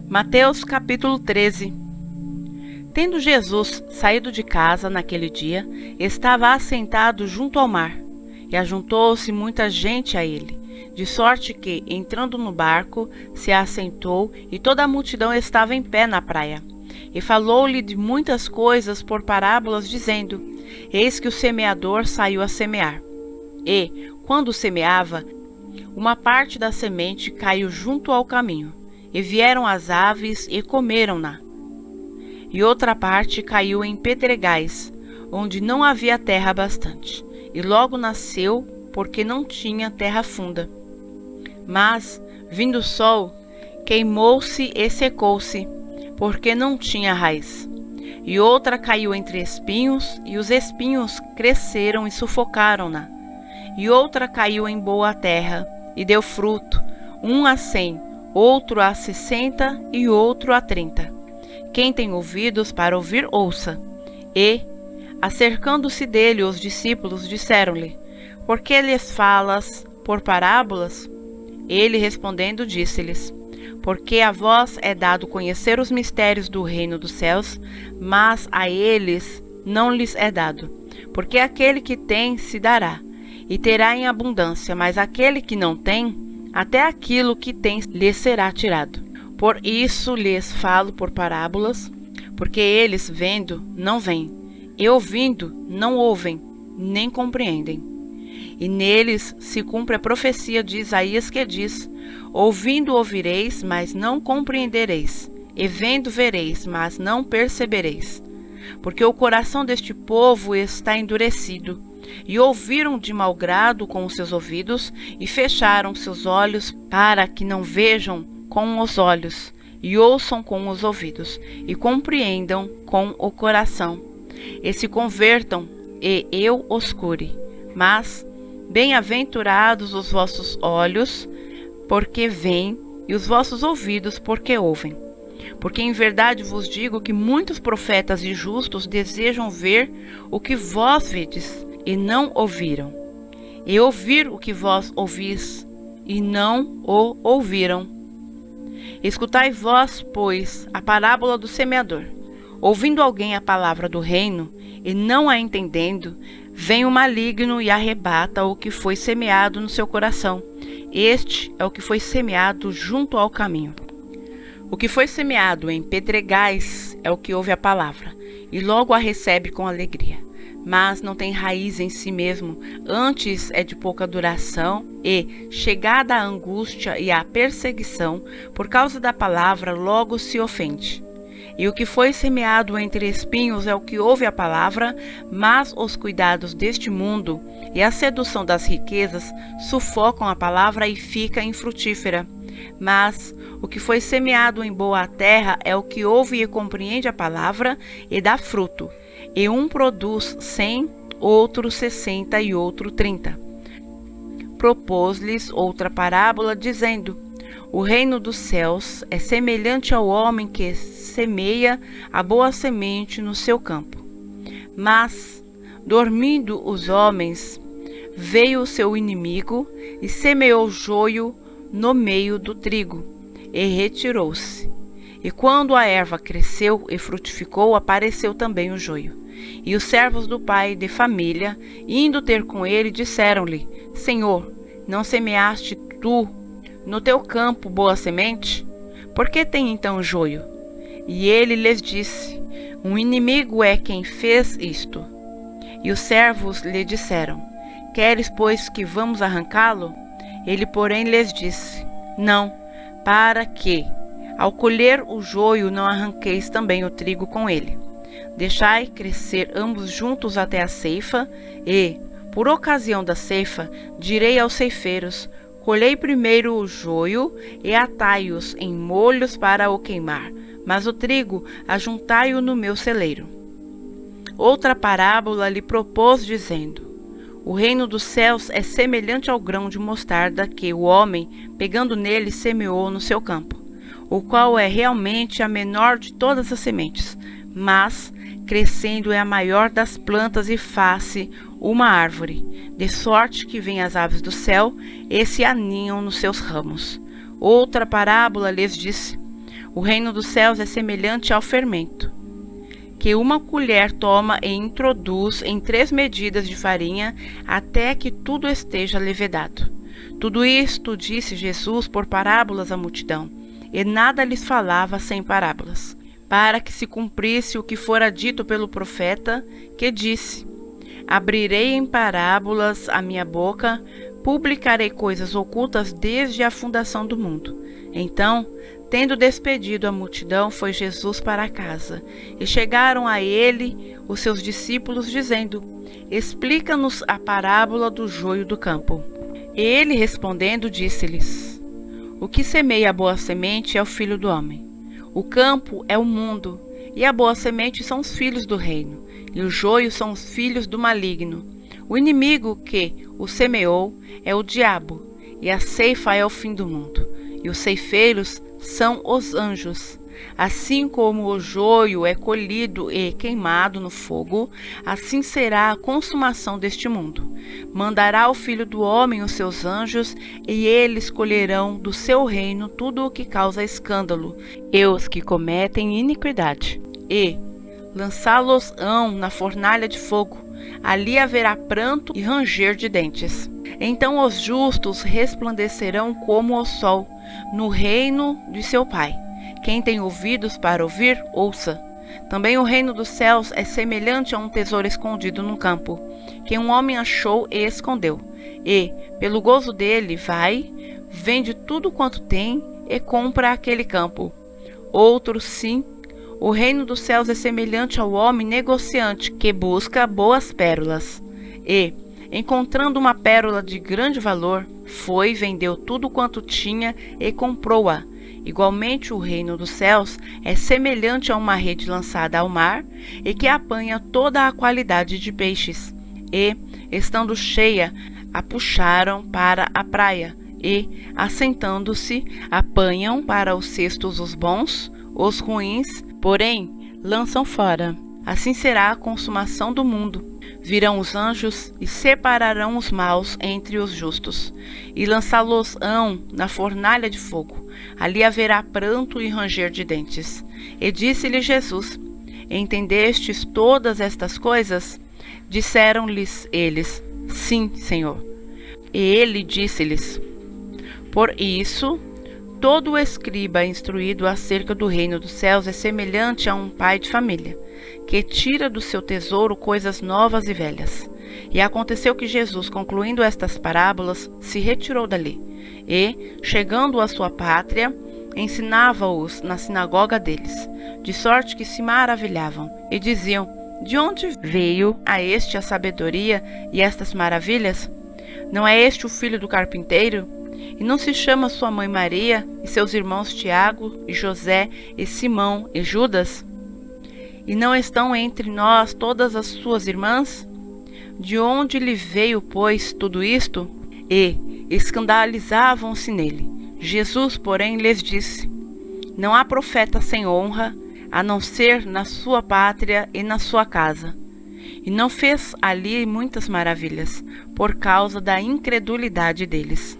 Mateus capítulo 13. Tendo Jesus saído de casa naquele dia, estava assentado junto ao mar, e ajuntou-se muita gente a ele, de sorte que, entrando no barco, se assentou, e toda a multidão estava em pé na praia. E falou-lhe de muitas coisas por parábolas, dizendo: Eis que o semeador saiu a semear. E, quando semeava, uma parte da semente caiu junto ao caminho, e vieram as aves e comeram-na. E outra parte caiu em pedregais, onde não havia terra bastante, e logo nasceu, porque não tinha terra funda. Mas, vindo o sol, queimou-se e secou-se, porque não tinha raiz. E outra caiu entre espinhos, e os espinhos cresceram e sufocaram-na. E outra caiu em boa terra, e deu fruto, um a 100, outro a 60 e outro a 30. Quem tem ouvidos para ouvir, ouça. E, acercando-se dele, os discípulos disseram-lhe: Por que lhes falas por parábolas? Ele respondendo disse-lhes: Porque a vós é dado conhecer os mistérios do reino dos céus, mas a eles não lhes é dado. Porque aquele que tem se dará, e terá em abundância, mas aquele que não tem, até aquilo que tem lhe será tirado. Por isso lhes falo por parábolas, porque eles, vendo, não veem, e ouvindo, não ouvem, nem compreendem. E neles se cumpre a profecia de Isaías que diz: Ouvindo ouvireis, mas não compreendereis, e vendo vereis, mas não percebereis. Porque o coração deste povo está endurecido, e ouviram de mau grado com os seus ouvidos, e fecharam seus olhos, para que não vejam com os olhos, e ouçam com os ouvidos, e compreendam com o coração, e se convertam, e eu os cure. Mas bem-aventurados os vossos olhos, porque veem, e os vossos ouvidos, porque ouvem. Porque em verdade vos digo que muitos profetas e justos desejam ver o que vós vedes, e não ouviram, e ouvir o que vós ouvis, e não o ouviram. Escutai vós, pois, a parábola do semeador. Ouvindo alguém a palavra do reino, e não a entendendo, vem o maligno e arrebata o que foi semeado no seu coração. Este é o que foi semeado junto ao caminho. O que foi semeado em pedregais é o que ouve a palavra, e logo a recebe com alegria. Mas não tem raiz em si mesmo, antes é de pouca duração, e, chegada a angústia e a perseguição, por causa da palavra, logo se ofende. E o que foi semeado entre espinhos é o que ouve a palavra, mas os cuidados deste mundo e a sedução das riquezas sufocam a palavra e fica infrutífera. Mas o que foi semeado em boa terra é o que ouve e compreende a palavra e dá fruto. E um produz 100, outro 60 e outro 30. Propôs-lhes outra parábola, dizendo: O reino dos céus é semelhante ao homem que semeia a boa semente no seu campo. Mas, dormindo os homens, veio o seu inimigo e semeou joio no meio do trigo, e retirou-se. E quando a erva cresceu e frutificou, apareceu também o joio. E os servos do pai de família, indo ter com ele, disseram-lhe: Senhor, não semeaste tu no teu campo boa semente? Por que tem então joio? E ele lhes disse: Um inimigo é quem fez isto. E os servos lhe disseram: Queres, pois, que vamos arrancá-lo? Ele, porém, lhes disse: Não, para que, ao colher o joio, não arranqueis também o trigo com ele. Deixai crescer ambos juntos até a ceifa, e, por ocasião da ceifa, direi aos ceifeiros: Colhei primeiro o joio e atai-os em molhos para o queimar, mas o trigo ajuntai-o no meu celeiro. Outra parábola lhe propôs, dizendo: O reino dos céus é semelhante ao grão de mostarda que o homem, pegando nele, semeou no seu campo, o qual é realmente a menor de todas as sementes, mas, crescendo, é a maior das plantas e faz-se uma árvore, de sorte que vêm as aves do céu e se aninham nos seus ramos. Outra parábola lhes disse: O reino dos céus é semelhante ao fermento, que uma colher toma e introduz em 3 medidas de farinha, até que tudo esteja levedado. Tudo isto disse Jesus por parábolas à multidão, e nada lhes falava sem parábolas, para que se cumprisse o que fora dito pelo profeta, que disse: abrirei em parábolas a minha boca, publicarei coisas ocultas desde a fundação do mundo. Então, tendo despedido a multidão, foi Jesus para casa, e chegaram a ele os seus discípulos, dizendo: explica-nos a parábola do joio do campo. Ele, respondendo, disse-lhes: o que semeia a boa semente é o Filho do homem. O campo é o mundo, e a boa semente são os filhos do reino, e o joio são os filhos do maligno. O inimigo que o semeou é o diabo, e a ceifa é o fim do mundo, e os ceifeiros são os anjos. Assim como o joio é colhido e queimado no fogo, assim será a consumação deste mundo. Mandará o Filho do Homem os seus anjos, e eles colherão do seu reino tudo o que causa escândalo, e os que cometem iniquidade, e lançá-los-ão na fornalha de fogo. Ali haverá pranto e ranger de dentes. Então os justos resplandecerão como o sol no reino de seu Pai. Quem tem ouvidos para ouvir, ouça. Também o reino dos céus é semelhante a um tesouro escondido num campo, que um homem achou e escondeu. E, pelo gozo dele, vai, vende tudo quanto tem e compra aquele campo. Outro, sim, o reino dos céus é semelhante ao homem negociante que busca boas pérolas. E, encontrando uma pérola de grande valor, foi, vendeu tudo quanto tinha e comprou-a. Igualmente, o reino dos céus é semelhante a uma rede lançada ao mar e que apanha toda a qualidade de peixes. E, estando cheia, a puxaram para a praia e, assentando-se, apanham para os cestos os bons, os ruins, porém, lançam fora. Assim será a consumação do mundo. Virão os anjos e separarão os maus entre os justos, e lançá-los-ão na fornalha de fogo. Ali haverá pranto e ranger de dentes. E disse-lhe Jesus: entendestes todas estas coisas? Disseram-lhes eles: sim, Senhor. E ele disse-lhes: por isso, todo escriba instruído acerca do reino dos céus é semelhante a um pai de família, que tira do seu tesouro coisas novas e velhas. E aconteceu que Jesus, concluindo estas parábolas, se retirou dali, e, chegando à sua pátria, ensinava-os na sinagoga deles, de sorte que se maravilhavam, e diziam: de onde veio a este a sabedoria e estas maravilhas? Não é este o filho do carpinteiro? E não se chama sua mãe Maria, e seus irmãos Tiago, e José, e Simão, e Judas? E não estão entre nós todas as suas irmãs? De onde lhe veio, pois, tudo isto? E escandalizavam-se nele. Jesus, porém, lhes disse: não há profeta sem honra, a não ser na sua pátria e na sua casa. E não fez ali muitas maravilhas, por causa da incredulidade deles.